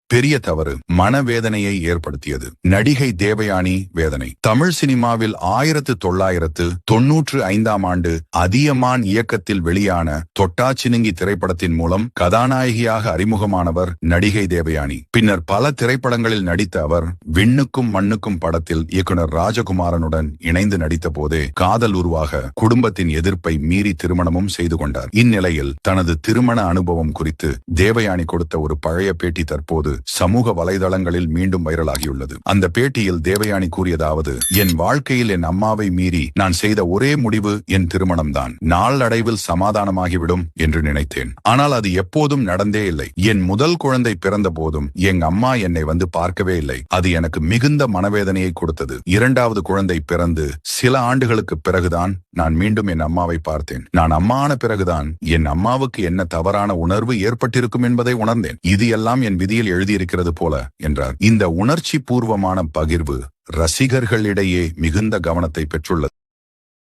பெரிய தவறு மனவேதனையை ஏற்படுத்தியது. நடிகை தேவயானி வேதனை. தமிழ் சினிமாவில் 1995 அதியமான் இயக்கத்தில் வெளியான தொட்டாச்சினுங்கி திரைப்படத்தின் மூலம் கதாநாயகியாக அறிமுகமானவர் நடிகை தேவயானி. பின்னர் பல திரைப்படங்களில் நடித்த அவர் விண்ணுக்கும் மண்ணுக்கும் படத்தில் இயக்குனர் ராஜகுமாரனுடன் இணைந்து நடித்த போதே காதல் உருவாக குடும்பத்தின் எதிர்ப்பை மீறி திருமணமும் செய்து கொண்டார். இந்நிலையில் தனது திருமண அனுபவம் குறித்து தேவயானி கொடுத்த ஒரு பழைய பேட்டி தற்போது சமூக வலைதளங்களில் மீண்டும் வைரலாகியுள்ளது. அந்த பேட்டியில் தேவயானி கூறியதாவது: என் வாழ்க்கையில் என் அம்மாவை மீறி நான் செய்த ஒரே முடிவு என் திருமணம்தான். நாளடைவில் சமாதானமாகிவிடும் என்று நினைத்தேன். ஆனால் அது எப்போதும் நடந்தே இல்லை. என் முதல் குழந்தை பிறந்த போதும் எங்க அம்மா என்னை வந்து பார்க்கவே இல்லை. அது எனக்கு மிகுந்த மனவேதனையை கொடுத்தது. இரண்டாவது குழந்தை பிறந்து சில ஆண்டுகளுக்கு பிறகுதான் நான் மீண்டும் என் அம்மாவை பார்த்தேன். நான் அம்மான பிறகுதான் என் அம்மாவுக்கு என்ன தவறான உணர்வு ஏற்பட்டிருக்கும் என்பதை உணர்ந்தேன். இது எல்லாம் என் விதியில் எழுதியிருக்கிறது போல என்றார். இந்த உணர்ச்சி பூர்வமான பகிர்வு ரசிகர்களிடையே மிகுந்த கவனத்தை பெற்றுள்ளது.